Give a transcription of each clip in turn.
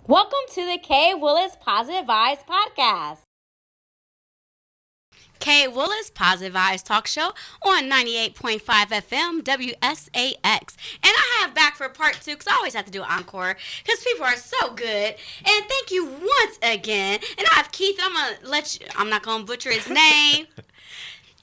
Welcome to the Kay Willis Positive Vibes Podcast. Kay Willis Positive Vibes Talk Show on 98.5 FM WSAX. And I have back for part 2 because I always have to do an encore because people are so good. And thank you once again. And I have Keith. I'm not going to butcher his name.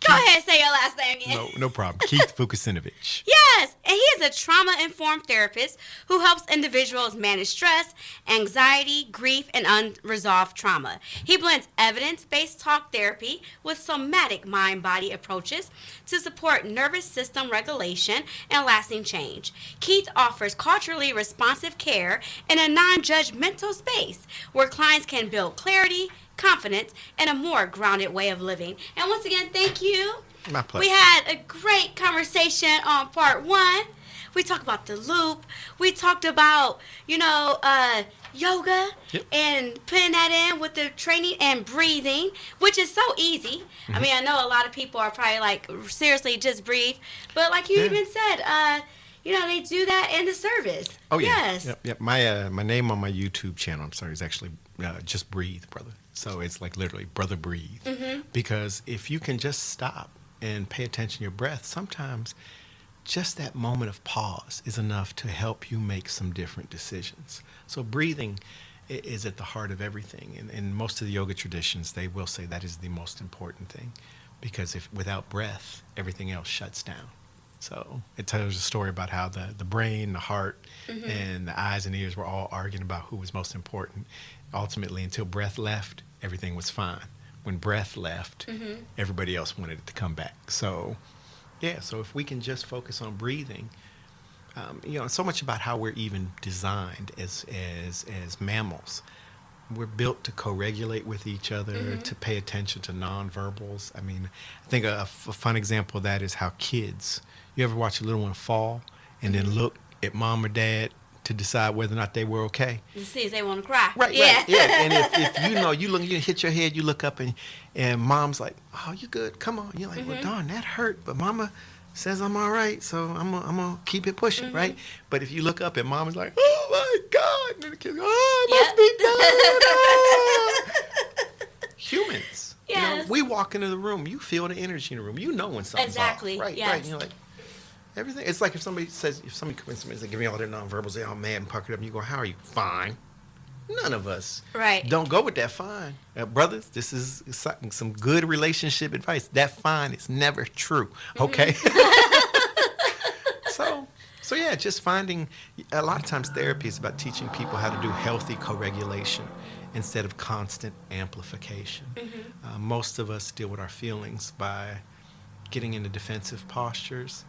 Go ahead and say your last name again. No problem. Keith Vukasinovich. Yes, and he is a trauma-informed therapist who helps individuals manage stress, anxiety, grief, and unresolved trauma. He blends evidence-based talk therapy with somatic mind-body approaches to support nervous system regulation and lasting change. Keith offers culturally responsive care in a non-judgmental space where clients can build clarity, confidence, and a more grounded way of living. And once again, thank you. My pleasure. We had a great conversation on part 1. We talked about the loop. We talked about, yoga and putting that in with the training and breathing, which is so easy. Mm-hmm. I mean, I know a lot of people are probably like, seriously, just breathe. But like you even said, they do that in the service. Oh, yeah. Yes. Yep. My name on my YouTube channel, is actually Just Breathe, Brother. So it's like literally Brother Breathe. Mm-hmm. Because if you can just stop and pay attention to your breath, sometimes just that moment of pause is enough to help you make some different decisions. So breathing is at the heart of everything. And in most of the yoga traditions, they will say that is the most important thing. Because without breath, everything else shuts down. So it tells a story about how the brain, the heart, mm-hmm. and the eyes and ears were all arguing about who was most important. Ultimately, until breath left, everything was fine. When breath left, mm-hmm. everybody else wanted it to come back. So, so if we can just focus on breathing, so much about how we're even designed as mammals. We're built to co-regulate with each other, mm-hmm. to pay attention to nonverbals. I mean, I think a fun example of that is how kids, you ever watch a little one fall and then look at mom or dad to decide whether or not they were okay? To see if they want to cry. Right, yeah. And if you hit your head, you look up and mom's like, oh, you good? Come on. You're like, mm-hmm. well, darn, that hurt. But mama says I'm all right, so I'm gonna keep it pushing, mm-hmm. right? But if you look up and mom is like, oh my God, and then the kid's like, oh, it must be done. Humans, yes. We walk into the room, you feel the energy in the room, you know when something's exactly. off, right? Yes. Right, and you're like, everything. It's like if somebody comes and somebody's like, give me all their nonverbals, they're all mad and puckered up, and you go, how are you? Fine. None of us don't go with that fine. Brothers, this is some good relationship advice. That fine is never true, okay? Mm-hmm. So yeah, just finding, a lot of times therapy is about teaching people how to do healthy co-regulation instead of constant amplification. Mm-hmm. Most of us deal with our feelings by getting into defensive postures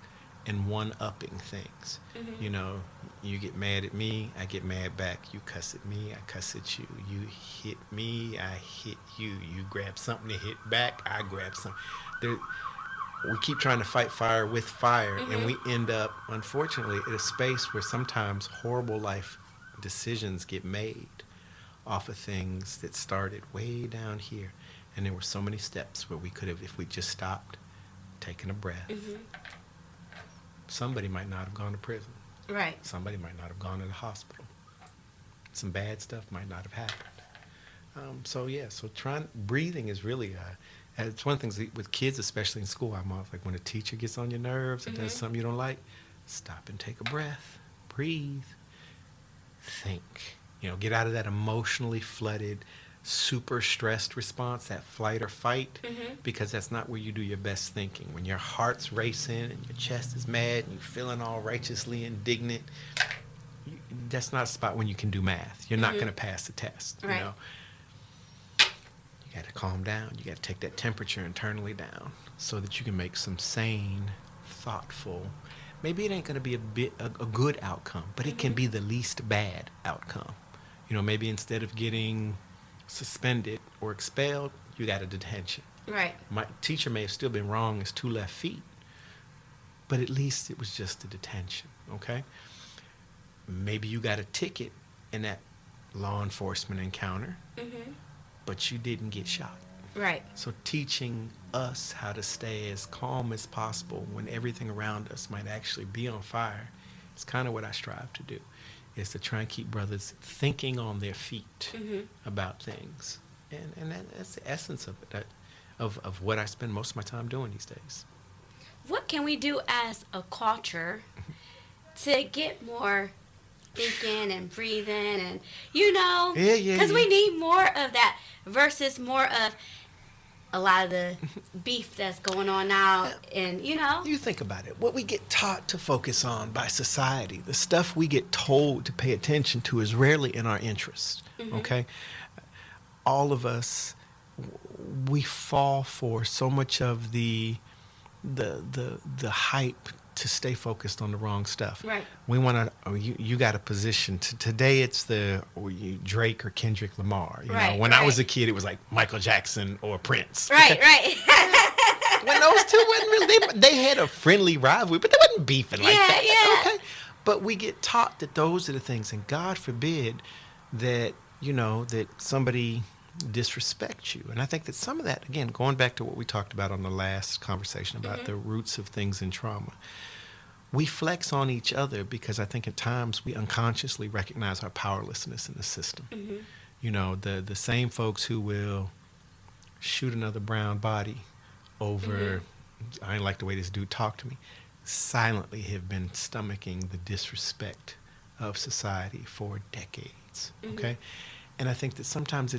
and one-upping things. Mm-hmm. You get mad at me, I get mad back. You cuss at me, I cuss at you. You hit me, I hit you. You grab something to hit back, I grab something. We keep trying to fight fire with fire, mm-hmm. and we end up, unfortunately, in a space where sometimes horrible life decisions get made off of things that started way down here. And there were so many steps where we could have, if we just stopped, taken a breath, mm-hmm. somebody might not have gone to prison. Right. Somebody might not have gone to the hospital. Some bad stuff might not have happened. Breathing is really, it's one of the things with kids, especially in school, I'm always like, when a teacher gets on your nerves and mm-hmm. does something you don't like, stop and take a breath, breathe, think. Get out of that emotionally flooded, super stressed response, that flight or fight, mm-hmm. because that's not where you do your best thinking. When your heart's racing and your chest is mad and you're feeling all righteously indignant, that's not a spot when you can do math. You're mm-hmm. not going to pass the test. Right. You got to calm down. You got to take that temperature internally down so that you can make some sane, thoughtful. Maybe it ain't going to be a good outcome, but it mm-hmm. can be the least bad outcome. Maybe instead of getting suspended or expelled, you got a detention. Right. My teacher may have still been wrong as 2 left feet, but at least it was just a detention, okay? Maybe you got a ticket in that law enforcement encounter, mm-hmm. but you didn't get shot. Right. So teaching us how to stay as calm as possible when everything around us might actually be on fire is kind of what I strive to do. is to try and keep brothers thinking on their feet about things. And that's the essence of it, of what I spend most of my time doing these days. What can we do as a culture to get more thinking and breathing and, because we need more of that versus more of a lot of the beef that's going on now, and You think about it. What we get taught to focus on by society, the stuff we get told to pay attention to, is rarely in our interest. Okay, all of us, we fall for so much of the hype to stay focused on the wrong stuff. Right. We want to. You got a position. Today it's Drake or Kendrick Lamar. Right, when I was a kid, it was like Michael Jackson or Prince. Right. When those two wasn't really, they had a friendly rivalry, but they wasn't beefing like that. Yeah. Okay. But we get taught that those are the things, and God forbid that that somebody disrespect you. And I think that some of that, again, going back to what we talked about on the last conversation about the roots of things in trauma, we flex on each other because I think at times we unconsciously recognize our powerlessness in the system. The same folks who will shoot another brown body over, I didn't like the way this dude talked to me, silently have been stomaching the disrespect of society for decades. Okay. And I think that sometimes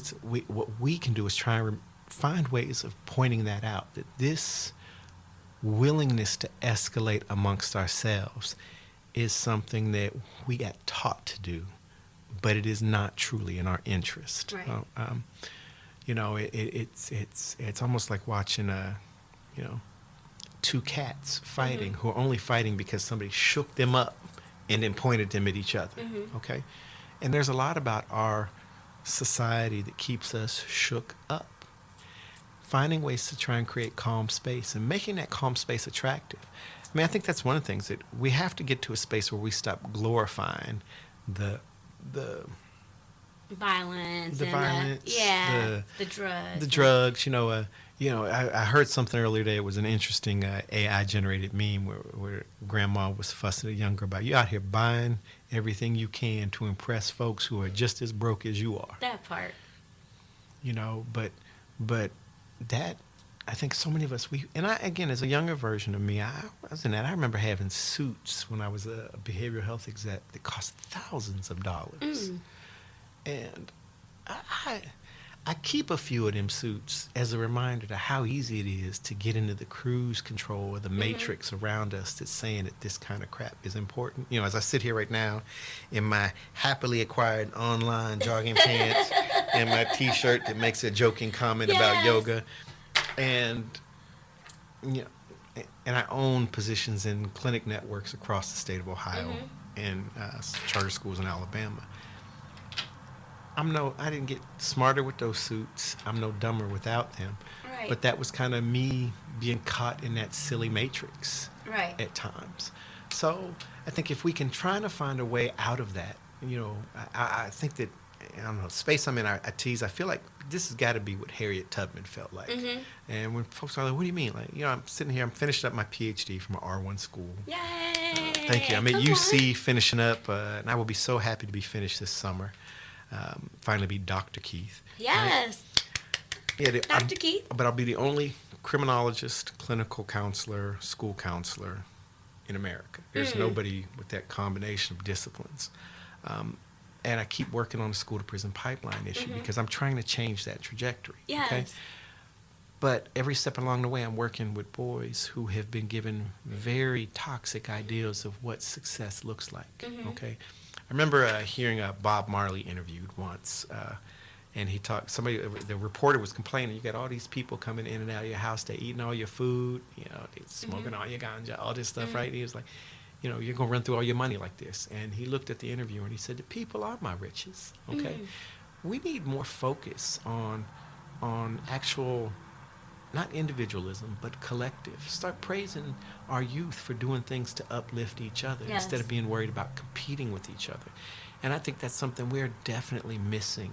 what we can do is try and find ways of pointing that out, that this willingness to escalate amongst ourselves is something that we got taught to do, but it is not truly in our interest. Right. It's almost like watching two cats fighting who are only fighting because somebody shook them up and then pointed them at each other. Okay, and there's a lot about our society that keeps us shook up. Finding ways to try and create calm space and making that calm space attractive. I mean, I think that's one of the things that we have to get to a space where we stop glorifying the violence, the drugs. The drugs, I heard something earlier today. It was an interesting AI-generated meme where grandma was fussing at a young girl about, you out here buying everything you can to impress folks who are just as broke as you are. That part. But that, I think so many of us, again, as a younger version of me, I was in that. I remember having suits when I was a behavioral health exec that cost thousands of dollars. And I keep a few of them suits as a reminder to how easy it is to get into the cruise control or the matrix around us that's saying that this kind of crap is important. As I sit here right now in my happily acquired online jogging pants and my T-shirt that makes a joking comment about yoga, and I own positions in clinic networks across the state of Ohio and charter schools in Alabama. I didn't get smarter with those suits. I'm no dumber without them. Right. But that was kind of me being caught in that silly matrix right. at times. So I think if we can try to find a way out of that, I think that, I don't know, space I'm in, I tease, I feel like this has got to be what Harriet Tubman felt like. And when folks are like, what do you mean? Like, I'm sitting here, I'm finished up my PhD from an R1 school. Yay! Thank you. I'm at UC finishing up, and I will be so happy to be finished this summer. Finally be Dr. Keith. Yes. Right? Yeah, Dr. Keith. But I'll be the only criminologist, clinical counselor, school counselor in America. There's nobody with that combination of disciplines. And I keep working on the school to prison pipeline issue because I'm trying to change that trajectory. Yes. Okay? But every step along the way, I'm working with boys who have been given very toxic ideas of what success looks like. Okay. I remember hearing Bob Marley interviewed once, and he talked. The reporter was complaining. You got all these people coming in and out of your house. They eating all your food. They smoking all your ganja, all this stuff, right? He was like, you're gonna run through all your money like this. And he looked at the interviewer and he said, the people are my riches. Okay, we need more focus on actual. Not individualism, but collective. Start praising our youth for doing things to uplift each other instead of being worried about competing with each other. And I think that's something we're definitely missing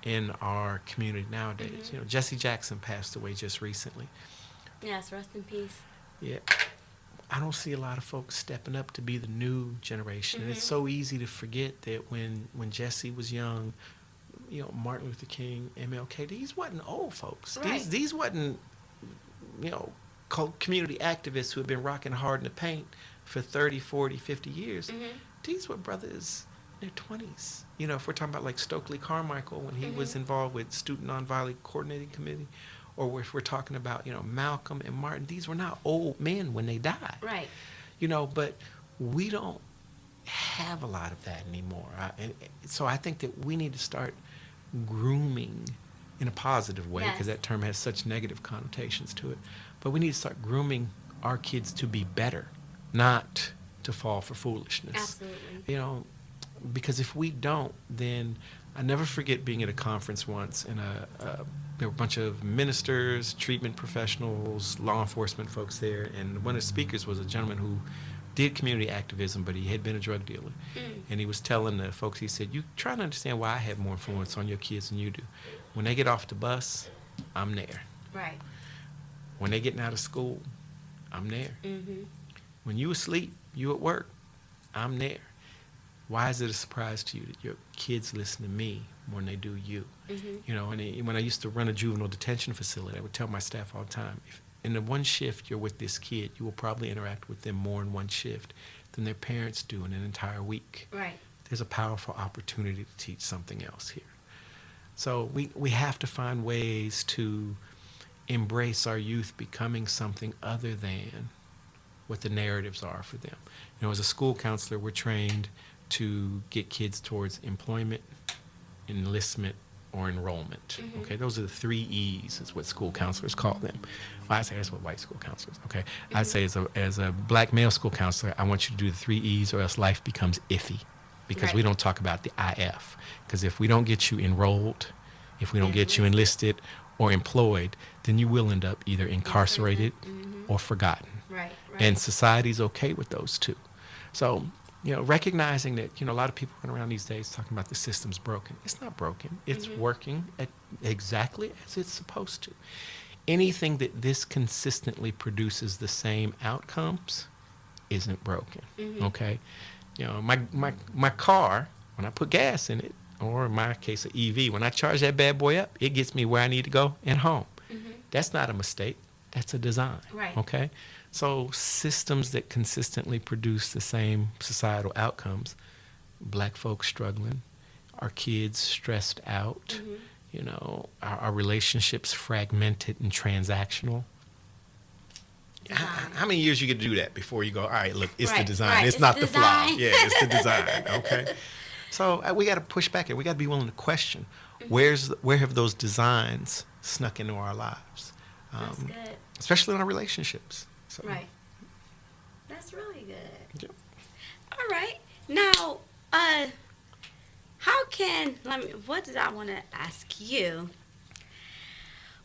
in our community nowadays. Jesse Jackson passed away just recently. Yes, rest in peace. Yeah. I don't see a lot of folks stepping up to be the new generation. And it's so easy to forget that when Jesse was young, Martin Luther King, MLK, these wasn't old folks. Right. These wasn't, community activists who have been rocking hard in the paint for 30, 40, 50 years. These were brothers in their 20s. If we're talking about like Stokely Carmichael when he was involved with Student Nonviolent Coordinating Committee, or if we're talking about, Malcolm and Martin, these were not old men when they died. Right. But we don't have a lot of that anymore. So I think that we need to start grooming in a positive way, because that term has such negative connotations to it. But we need to start grooming our kids to be better, not to fall for foolishness. Absolutely. Because if we don't, then I never forget being at a conference once, and there were a bunch of ministers, treatment professionals, law enforcement folks there, and one of the speakers was a gentleman who did community activism, but he had been a drug dealer. And he was telling the folks, he said, you try to understand why I have more influence on your kids than you do. When they get off the bus, I'm there. Right. When they getting out of school, I'm there. When you asleep, you at work, I'm there. Why is it a surprise to you that your kids listen to me more than they do you? And when I used to run a juvenile detention facility, I would tell my staff all the time, if in the one shift you're with this kid, you will probably interact with them more in one shift than their parents do in an entire week. Right. There's a powerful opportunity to teach something else here. So we have to find ways to embrace our youth becoming something other than what the narratives are for them. As a school counselor, we're trained to get kids towards employment, enlistment, or enrollment. Okay, those are the 3 E's, is what school counselors call them. Well, I say that's what white school counselors. Okay, I say as a black male school counselor, I want you to do the 3 E's, or else life becomes iffy, because we don't talk about the IF. Because if we don't get you enrolled, if we don't get you enlisted or employed, then you will end up either incarcerated or forgotten. Right. And society's okay with those two. So, recognizing that, a lot of people run around these days talking about the system's broken. It's not broken. It's working exactly as it's supposed to. Anything that this consistently produces the same outcomes isn't broken. Okay? My car, when I put gas in it, or in my case, an EV, when I charge that bad boy up, it gets me where I need to go and home. That's not a mistake. That's a design. Right. Okay? So systems that consistently produce the same societal outcomes, black folks struggling, our kids stressed out, our relationships fragmented and transactional. How many years you get to do that before you go, all right, look, it's the design. Right. It's not the flaw. Yeah, it's the design. Okay? So we got to push back, and we got to be willing to question where have those designs snuck into our lives, That's good. especially in our relationships. So. Right. That's really good. Yep. All right. Now, what did I want to ask you?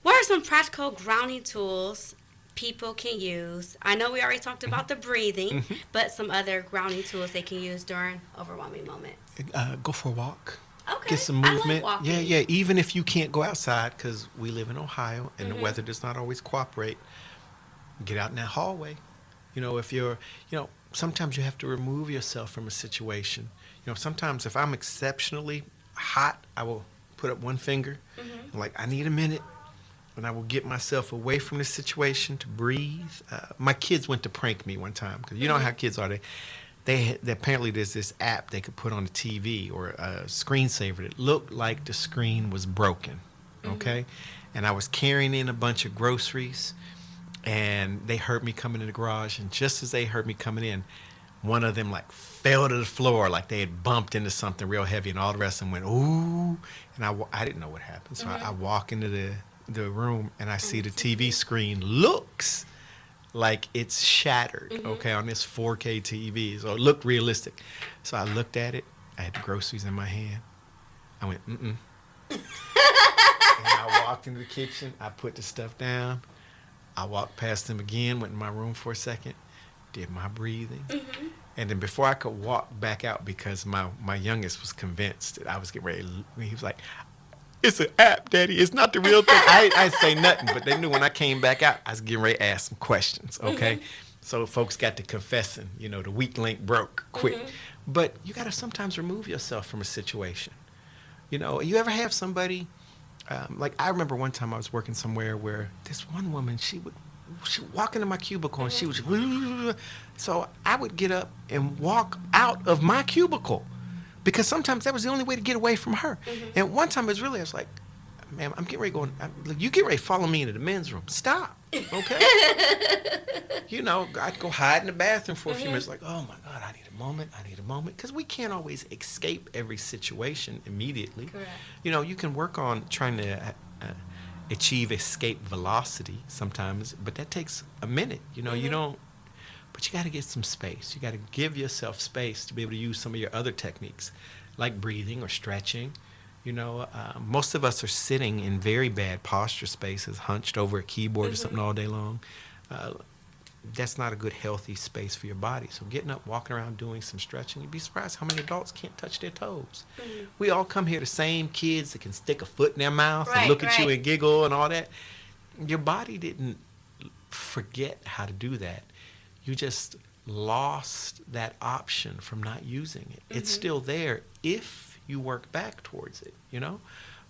What are some practical grounding tools people can use? I know we already talked about the breathing, but some other grounding tools they can use during overwhelming moments. Go for a walk. Okay. Get some movement. I like walking. Yeah. Even if you can't go outside, because we live in Ohio and the weather does not always cooperate, get out in that hallway. If you're, sometimes you have to remove yourself from a situation. Sometimes if I'm exceptionally hot, I will put up one finger. I'm like, I need a minute. And I will get myself away from the situation to breathe. My kids went to prank me one time, because you know how kids are. They apparently there's this app they could put on the TV or a screensaver that looked like the screen was broken. Okay, and I was carrying in a bunch of groceries, and they heard me coming in the garage. And just as they heard me coming in, one of them fell to the floor like they had bumped into something real heavy, and all the rest of them went ooh. And I didn't know what happened, so I walk into the room, and I see the TV screen looks like it's shattered, okay, on this 4K TV. So it looked realistic. So I looked at it. I had the groceries in my hand. I went, And I walked into the kitchen. I put the stuff down. I walked past them again, went in my room for a second, did my breathing. And then before I could walk back out, because my youngest was convinced that I was getting ready, he was like, it's an app, Daddy. It's not the real thing. I didn't say nothing, but they knew when I came back out, I was getting ready to ask some questions, okay? So folks got to confessing, the weak link broke quick. But you got to sometimes remove yourself from a situation. You ever have somebody, like I remember one time I was working somewhere where this one woman, she would walk into my cubicle and she was, so I would get up and walk out of my cubicle because sometimes that was the only way to get away from her. And one time I was like, ma'am, I'm getting ready to go. You get ready to follow me into the men's room. Stop, okay? I'd go hide in the bathroom for a few minutes, like, oh my God, I need a moment, because we can't always escape every situation immediately. Correct. You can work on trying to achieve escape velocity sometimes, but that takes a minute. You don't. But you got to get some space. You got to give yourself space to be able to use some of your other techniques, like breathing or stretching. Most of us are sitting in very bad posture spaces, hunched over a keyboard or something all day long. That's not a good, healthy space for your body. So getting up, walking around, doing some stretching, you'd be surprised how many adults can't touch their toes. We all come here the same kids that can stick a foot in their mouth and look at you and giggle and all that. Your body didn't forget how to do that. You just lost that option from not using it. It's still there if you work back towards it,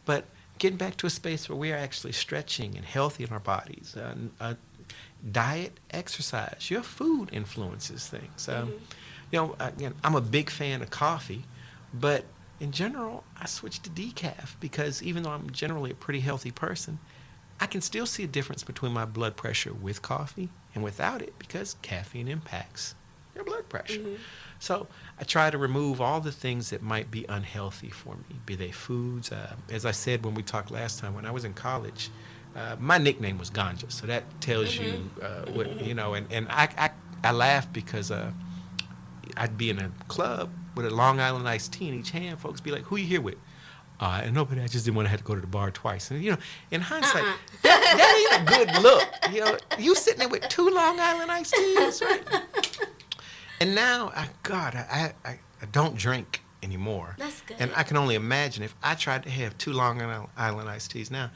But getting back to a space where we are actually stretching and healthy in our bodies, diet, exercise, your food influences things. Again, I'm a big fan of coffee, but in general, I switched to decaf because even though I'm generally a pretty healthy person, I can still see a difference between my blood pressure with coffee and without it because caffeine impacts your blood pressure. So I try to remove all the things that might be unhealthy for me, be they foods. As I said when we talked last time, when I was in college, my nickname was Ganja, so that tells you what, and I laugh because I'd be in a club with a Long Island iced tea in each hand. Folks be like, who you here with? And nobody, I just didn't want to have to go to the bar twice. And, in hindsight, that ain't a good look. You sitting there with 2 Long Island iced teas, right? And now, I don't drink anymore. That's good. And I can only imagine if I tried to have 2 Long Island iced teas now,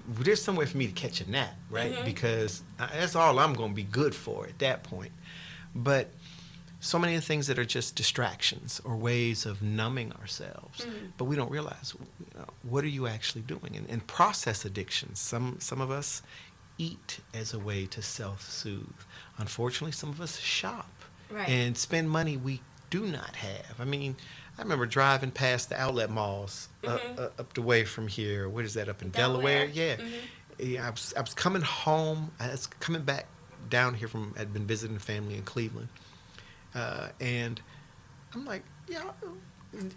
there's somewhere for me to catch a nap, right? Because that's all I'm going to be good for at that point. But so many of the things that are just distractions or ways of numbing ourselves, but we don't realize, what are you actually doing? And process addictions, some of us eat as a way to self-soothe. Unfortunately, some of us shop and spend money we do not have. I mean, I remember driving past the outlet malls up the way from here. What is that, up in Delaware? Yeah. I was coming home. I was coming back down here I'd been visiting family in Cleveland. And I'm like,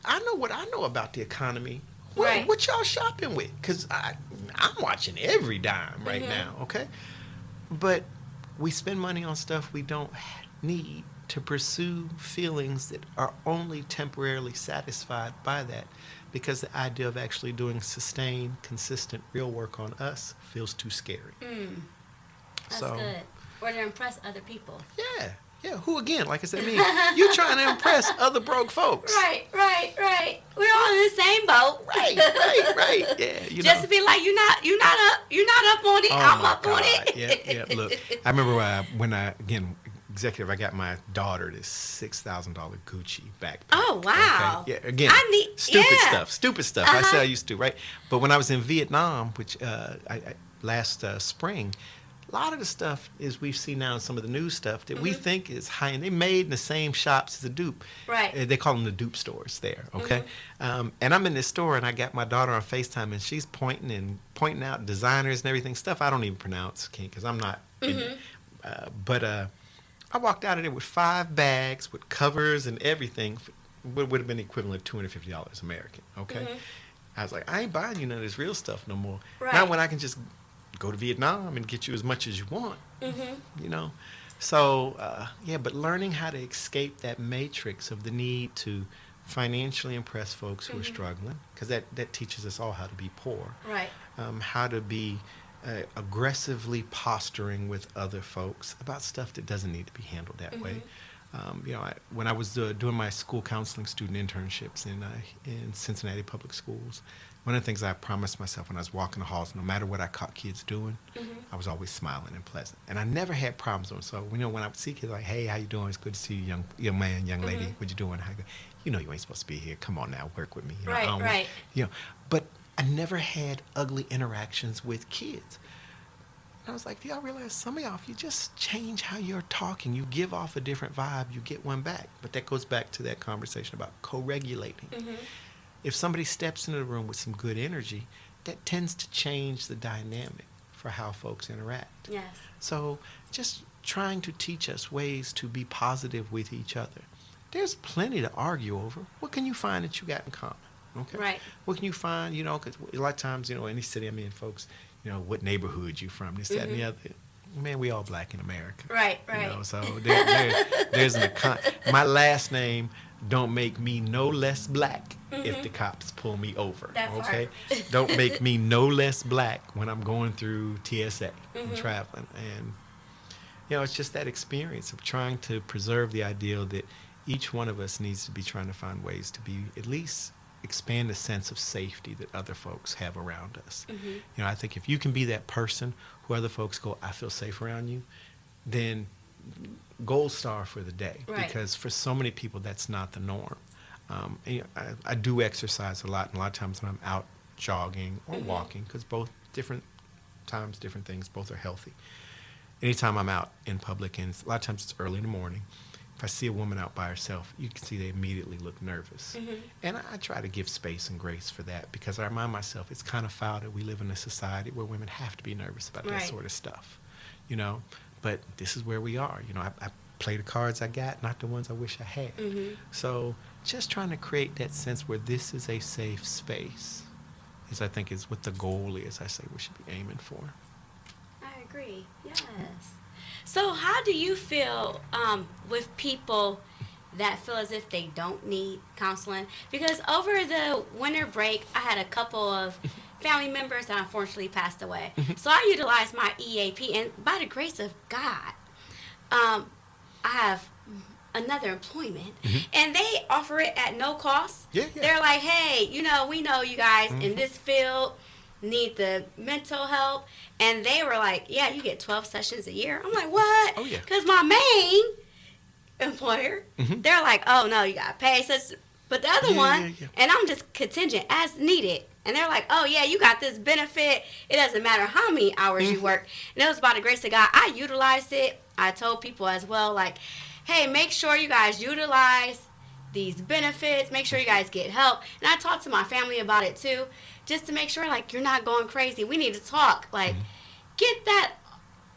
I know what I know about the economy. What y'all shopping with? Because I'm watching every dime right now, okay? But we spend money on stuff we don't need to pursue feelings that are only temporarily satisfied by that, because the idea of actually doing sustained, consistent, real work on us feels too scary. That's good. Or to impress other people. Yeah. Who again? Like I said, you're trying to impress other broke folks. Right. We're all in the same boat. Right. Yeah. Just to be like, you're not up on it. I'm up on it. Yeah. Look, I remember when I I got my daughter this $6,000 Gucci backpack. Oh wow! Okay? Yeah, again, stupid stuff. I said I used to, right? But when I was in Vietnam, which last spring, a lot of the stuff is we've seen now in some of the new stuff that we think is high end. They made in the same shops as a dupe. Right. They call them the dupe stores there. Okay. And I'm in this store and I got my daughter on FaceTime and she's pointing out designers and everything, stuff I don't even pronounce, because I'm not. But I walked out of there with 5 bags with covers and everything. Would have been equivalent to $250 American. Okay. I was like, I ain't buying you none of this real stuff no more. Right. Now when I can just go to Vietnam and get you as much as you want, So, but learning how to escape that matrix of the need to financially impress folks who are struggling, because that teaches us all how to be poor. Right. How to be aggressively posturing with other folks about stuff that doesn't need to be handled that way. When I was doing my school counseling student internships in Cincinnati public schools, one of the things I promised myself when I was walking the halls, no matter what I caught kids doing, I was always smiling and pleasant, and I never had problems with them. So when I would see kids like, "Hey, how you doing? It's good to see you, young man, young lady. What you doing? How you?" You ain't supposed to be here. Come on now, work with me. Right, right. But I never had ugly interactions with kids. And I was like, do y'all realize some of y'all, if you just change how you're talking, you give off a different vibe, you get one back. But that goes back to that conversation about co-regulating. If somebody steps into the room with some good energy, that tends to change the dynamic for how folks interact. Yes. So just trying to teach us ways to be positive with each other. There's plenty to argue over. What can you find that you got in common? Okay. Right. What can you find? Because a lot of times, any city, folks, what neighborhood you from, this, that, and the other. Man, we all black in America. Right, right. So there's my last name don't make me no less black if the cops pull me over. That okay? part. Don't make me no less black when I'm going through TSA and traveling. And, it's just that experience of trying to preserve the ideal that each one of us needs to be trying to find ways to be at least expand the sense of safety that other folks have around us. I think if you can be that person who other folks go, I feel safe around you, then gold star for the day. Right. Because for so many people, that's not the norm. I do exercise a lot, and a lot of times when I'm out jogging or walking, because both different times, different things, both are healthy. Anytime I'm out in public, and a lot of times it's early in the morning, if I see a woman out by herself, you can see they immediately look nervous. And I try to give space and grace for that, because I remind myself it's kind of foul that we live in a society where women have to be nervous about that sort of stuff, But this is where we are. I play the cards I got, not the ones I wish I had. So just trying to create that sense where this is a safe space is, I think, is what the goal is. I say we should be aiming for. I agree. Yes. So how do you feel with people that feel as if they don't need counseling? Because over the winter break, I had a couple of family members that unfortunately passed away. So I utilized my EAP, and by the grace of God, I have another employment, and they offer it at no cost. They're like, hey, we know you guys in this field need the mental help, and they were like, yeah, you get 12 sessions a year. I'm like, what? Oh, yeah. Because my main employer, they're like, oh, no, you got to pay. But the other one, and I'm just contingent as needed. And they're like, oh, yeah, you got this benefit. It doesn't matter how many hours you work. And it was by the grace of God. I utilized it. I told people as well, like, hey, make sure you guys utilize these benefits. Make sure you guys get help. And I talked to my family about it, too, just to make sure, like, you're not going crazy. We need to talk. Like, get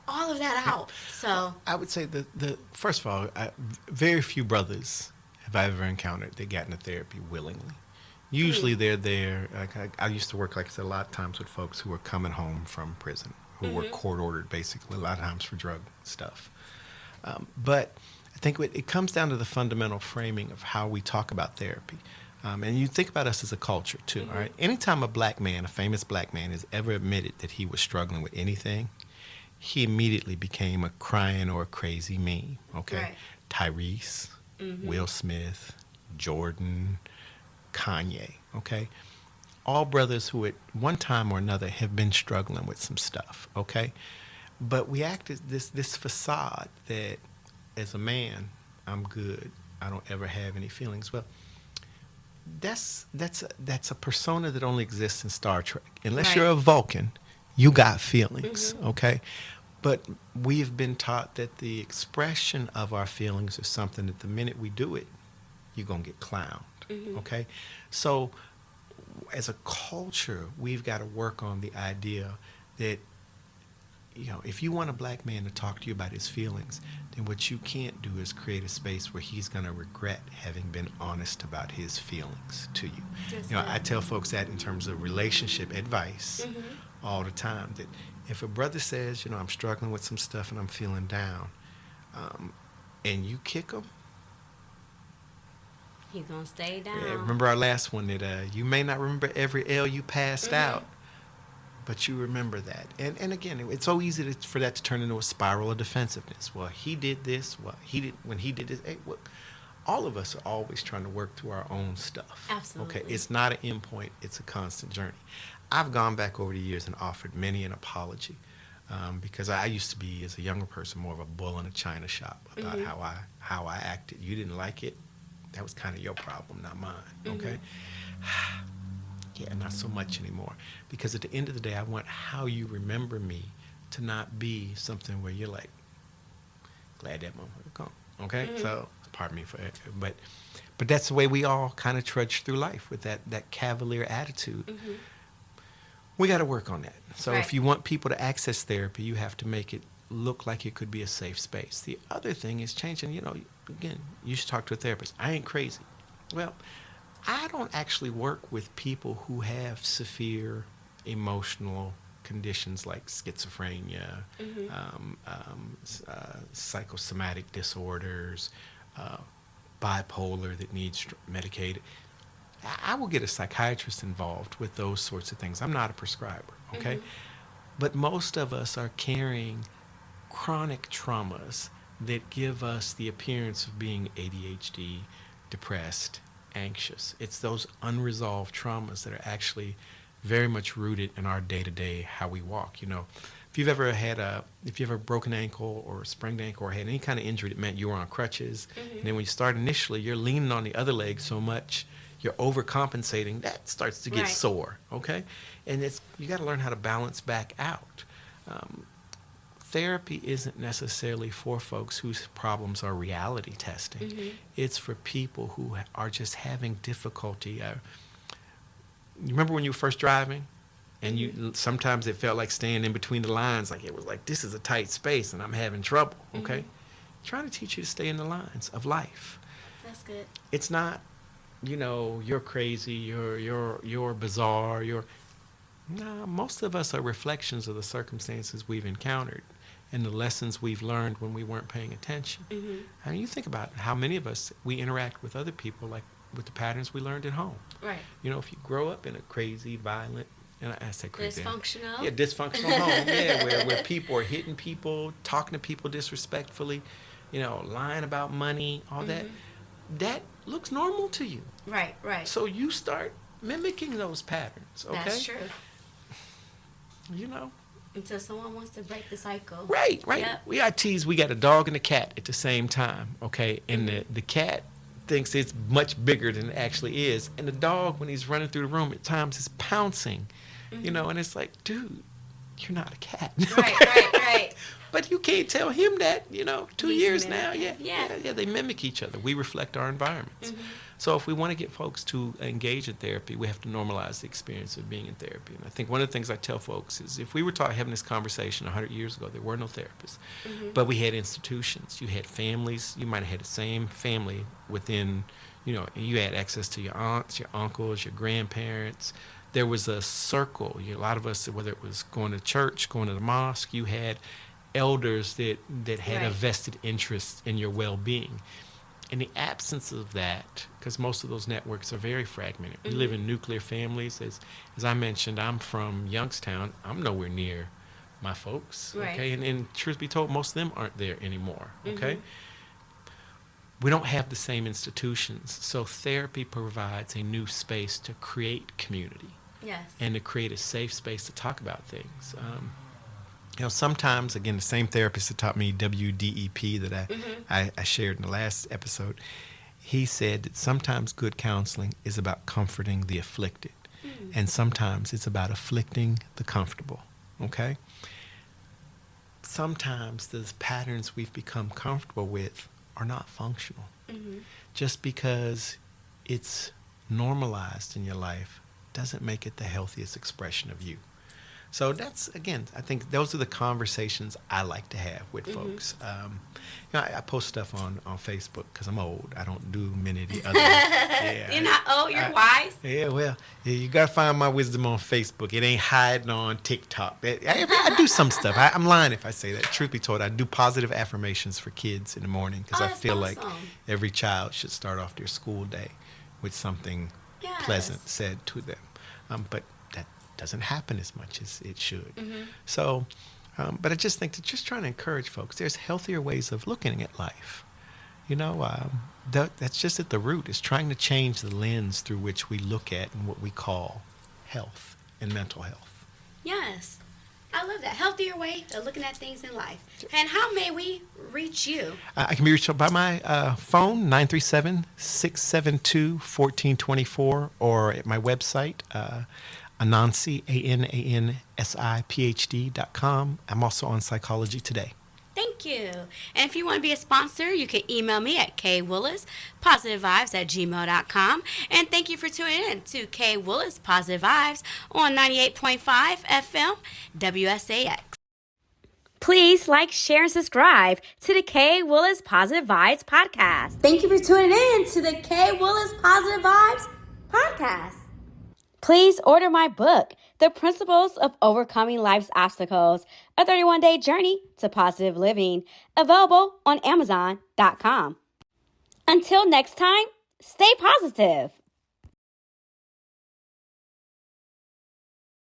all of that out. So I would say the first of all, very few brothers have I ever encountered that got into therapy willingly. Usually they're there. I used to work, like I said, a lot of times with folks who were coming home from prison, who were court-ordered, basically, a lot of times for drug stuff. But I think it comes down to the fundamental framing of how we talk about therapy. And you think about us as a culture, too, all right? Anytime a black man, a famous black man, has ever admitted that he was struggling with anything, he immediately became a crying or a crazy meme, okay? Right. Tyrese, Will Smith, Jordan, Kanye, okay? All brothers who at one time or another have been struggling with some stuff, okay? But we act as this facade that as a man, I'm good. I don't ever have any feelings. Well, that's a persona that only exists in Star Trek. Unless you're a Vulcan, you got feelings, okay? But we've been taught that the expression of our feelings is something that the minute we do it, you're going to get clowned, okay? So as a culture, we've got to work on the idea that, if you want a black man to talk to you about his feelings, then what you can't do is create a space where he's going to regret having been honest about his feelings to you. I tell folks that in terms of relationship advice all the time, that if a brother says, I'm struggling with some stuff and I'm feeling down, and you kick him, he's going to stay down. remember our last one that you may not remember every L you passed out, But you remember that. And again, it's so easy for that to turn into a spiral of defensiveness. Well, he did this. Well, he did when he did this. Hey, well, all of us are always trying to work through our own stuff. Absolutely. Okay, it's not an endpoint. It's a constant journey. I've gone back over the years and offered many an apology because I used to be, as a younger person, more of a bull in a china shop about how I acted. You didn't like it. That was kind of your problem, not mine. Okay. Yeah, not so much anymore. Because at the end of the day, I want how you remember me to not be something where you're like, glad that motherfucker gone. Okay? So, pardon me for it. But that's the way we all kind of trudge through life with that cavalier attitude. We got to work on that. So if you want people to access therapy, you have to make it look like it could be a safe space. The other thing is changing, again, you should talk to a therapist. I ain't crazy. Well, I don't actually work with people who have severe emotional conditions like schizophrenia, psychosomatic disorders, bipolar that needs medicated. I will get a psychiatrist involved with those sorts of things. I'm not a prescriber, okay? But most of us are carrying chronic traumas that give us the appearance of being ADHD, depressed, anxious. It's those unresolved traumas that are actually very much rooted in our day-to-day how we walk. If you've ever broken ankle or sprained ankle or had any kind of injury that meant you were on crutches, and then when you start initially, you're leaning on the other leg so much, you're overcompensating, that starts to get sore, okay? And you got to learn how to balance back out. Therapy isn't necessarily for folks whose problems are reality testing. It's for people who are just having difficulty. You remember when you were first driving? And sometimes it felt like staying in between the lines, like it was like, this is a tight space and I'm having trouble, okay? Trying to teach you to stay in the lines of life. That's good. It's not, you're crazy, you're bizarre, no, most of us are reflections of the circumstances we've encountered and the lessons we've learned when we weren't paying attention. I mean, you think about how many of us, we interact with other people like with the patterns we learned at home. Right. If you grow up in a crazy, violent, and I say crazy. Dysfunctional. Yeah, dysfunctional home. Yeah, where people are hitting people, talking to people disrespectfully, lying about money, all that. That looks normal to you. Right. So you start mimicking those patterns, okay? That's true. Until someone wants to break the cycle. Right. Yep. We got a dog and a cat at the same time, okay? And the cat thinks it's much bigger than it actually is. And the dog, when he's running through the room, at times is pouncing, and it's like, dude, you're not a cat. Right. But you can't tell him that, 2 He's years now. mimicking. Yeah, they mimic each other. We reflect our environments. So if we want to get folks to engage in therapy, we have to normalize the experience of being in therapy. And I think one of the things I tell folks is if we were having this conversation 100 years ago, there were no therapists. But we had institutions. You had families. You might have had the same family within, you had access to your aunts, your uncles, your grandparents. There was a circle. A lot of us, whether it was going to church, going to the mosque, you had elders that had a vested interest in your well-being. In the absence of that, because most of those networks are very fragmented, we live in nuclear families. As I mentioned, I'm from Youngstown. I'm nowhere near my folks, okay? And truth be told, most of them aren't there anymore, okay? We don't have the same institutions, so therapy provides a new space to create community. Yes. And to create a safe space to talk about things. Sometimes, again, the same therapist that taught me WDEP that I shared in the last episode, he said that sometimes good counseling is about comforting the afflicted, and sometimes it's about afflicting the comfortable, okay? Sometimes the patterns we've become comfortable with are not functional. Just because it's normalized in your life doesn't make it the healthiest expression of you. So that's, again, I think those are the conversations I like to have with folks. I post stuff on Facebook because I'm old. I don't do many of the other. You're not old, you're wise. Yeah, well, you got to find my wisdom on Facebook. It ain't hiding on TikTok. I do some stuff. I'm lying if I say that. Truth be told, I do positive affirmations for kids in the morning because I feel like every child should start off their school day with something pleasant said to them. But that doesn't happen as much as it should. So, but I just think that just trying to encourage folks, there's healthier ways of looking at life. That's just at the root, is trying to change the lens through which we look at and what we call health and mental health. Yes. I love that. Healthier way of looking at things in life. And how may we reach you? I can be reached by my phone, 937-672-1424, or at my website, Anansi, ANANSIPHD.com. I'm also on Psychology Today. Thank you. And if you want to be a sponsor, you can email me at kwillis.positivevibes@gmail.com. And thank you for tuning in to K Willis Positive Vibes on 98.5 FM WSAX. Please like, share, and subscribe to the K Willis Positive Vibes podcast. Thank you for tuning in to the K Willis Positive Vibes podcast. Please order my book, The Principles of Overcoming Life's Obstacles, a 31-day journey to positive living, available on Amazon.com. Until next time, stay positive.